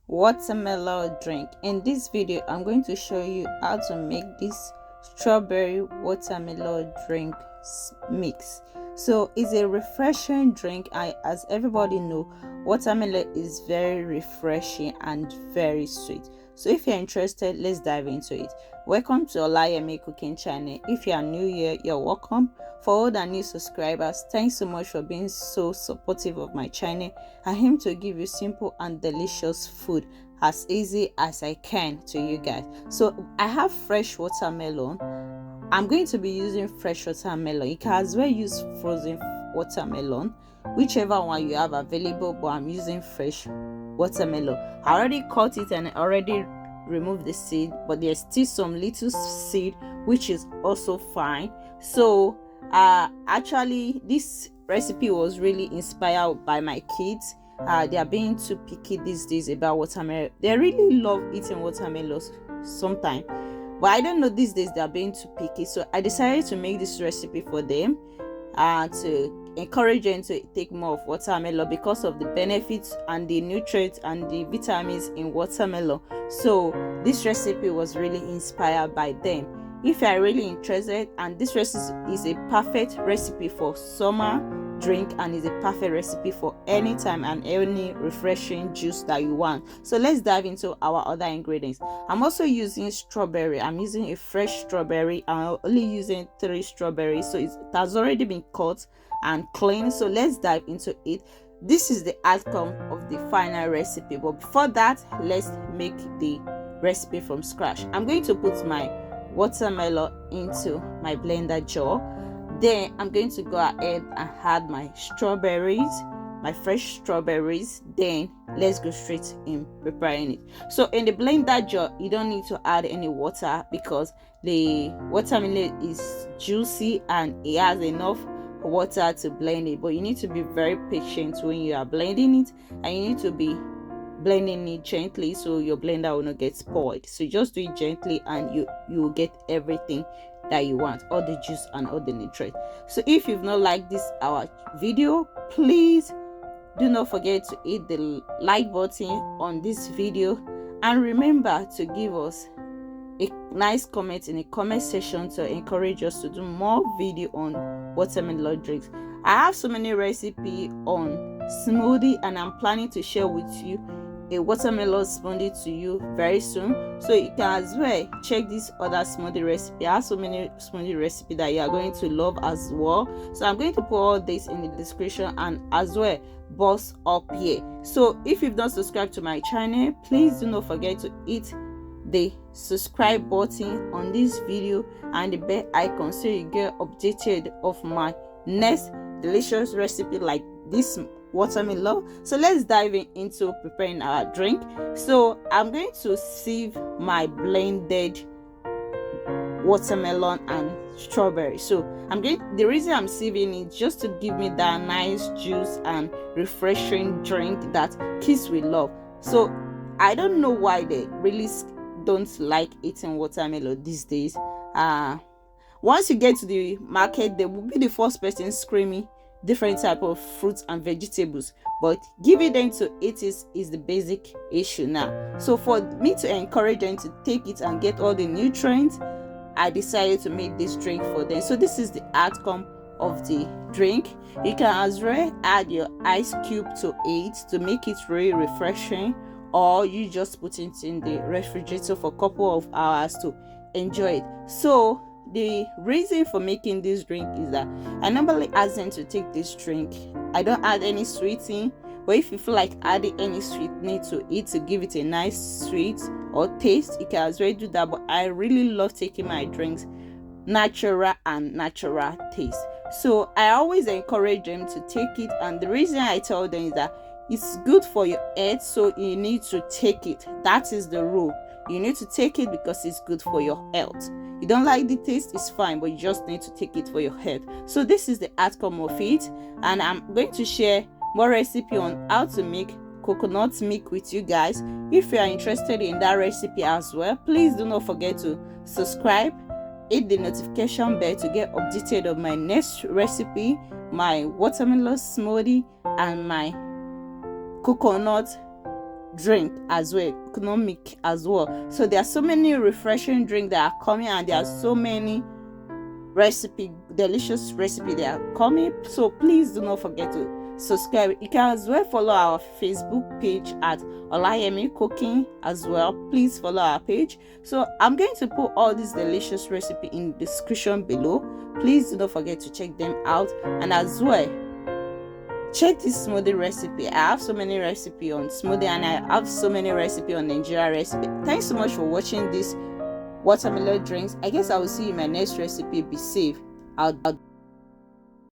watermelon drink. In this video I'm going to show you how to make this strawberry watermelon drink mix. So it's a refreshing drink. As everybody know, watermelon is very refreshing and very sweet. So if you're interested, let's dive into it. Welcome to Olayemi cooking channel. If you are new here, you're welcome. For all the new subscribers, thanks so much for being so supportive of my channel. I aim to give you simple and delicious food as easy as I can to you guys. So I have fresh watermelon. I'm going to be using fresh watermelon. You can as well use frozen watermelon, whichever one you have available, but I'm using fresh watermelon. I already cut it and I already removed the seed, but there's still some little seed, which is also fine. So actually this recipe was really inspired by my kids. They are being too picky these days about watermelon. They really love eating watermelons sometimes, but I don't know, these days they are being too picky. So I decided to make this recipe for them to encourage them to take more of watermelon because of the benefits and the nutrients and the vitamins in watermelon. So this recipe was really inspired by them. If you are really interested, and this recipe is a perfect recipe for summer drink and is a perfect recipe for any time and any refreshing juice that you want. So let's dive into our other ingredients. I'm also using strawberry. I'm using a fresh strawberry. I'm only using 3 strawberries, so it has already been cut and cleaned. So let's dive into it. This is the outcome of the final recipe, but before that, let's make the recipe from scratch. I'm going to put my watermelon into my blender jar. Then I'm going to go ahead and add my strawberries, my fresh strawberries. Then let's go straight in preparing it. So in the blender jar, you don't need to add any water because the watermelon is juicy and it has enough water to blend it. But you need to be very patient when you are blending it, and you need to be blending it gently so your blender will not get spoiled. So just do it gently and you will get everything that you want, all the juice and all the nutrients. So if you've not liked this our video, please do not forget to hit the like button on this video, and remember to give us a nice comment in the comment section to encourage us to do more video on watermelon drinks. I have so many recipes on smoothie, and I'm planning to share with you a watermelon smoothie to you very soon. So you can as well check this other smoothie recipe. I have so many smoothie recipes that you are going to love as well. So I'm going to put all this in the description and as well box up here. So if you've not subscribed to my channel, please do not forget to hit the subscribe button on this video and the bell icon so you get updated of my next delicious recipe like this watermelon. So let's dive into preparing our drink. So I'm going to sieve my blended watermelon and strawberry. So the reason I'm sieving it just to give me that nice juice and refreshing drink that kids will love. So I don't know why they really don't like eating watermelon these days. Once you get to the market, they will be the first person screaming different type of fruits and vegetables, but giving them to eat is the basic issue now. So for me to encourage them to take it and get all the nutrients, I decided to make this drink for them. So this is the outcome of the drink. You can as well add your ice cube to it to make it really refreshing, or you just put it in the refrigerator for a couple of hours to enjoy it. So the reason for making this drink is that I normally ask them to take this drink. I don't add any sweetening, but if you feel like adding any sweetening to it to give it a nice sweet or taste, you can as well do that. But I really love taking my drinks natural and natural taste. So I always encourage them to take it, and the reason I tell them is that it's good for your health, so you need to take it. That is the rule. You need to take it because it's good for your health. You don't like the taste, it's fine, but you just need to take it for your health. So this is the outcome of it, and I'm going to share more recipe on how to make coconut milk with you guys. If you are interested in that recipe as well, please do not forget to subscribe, hit the notification bell to get updated of my next recipe, my watermelon smoothie and my coconut drink as well, economic as well. So there are so many refreshing drinks that are coming, and there are so many delicious recipe that are coming. So please do not forget to subscribe. You can as well follow our Facebook page at Olayemi Cooking as well. Please follow our page. So I'm going to put all these delicious recipe in the description below. Please do not forget to check them out, and as well check this smoothie recipe. I have so many recipe on smoothie, and I have so many recipe on Nigeria recipe. Thanks so much for watching this watermelon drinks. I guess I will see you in my next recipe. Be safe. I'll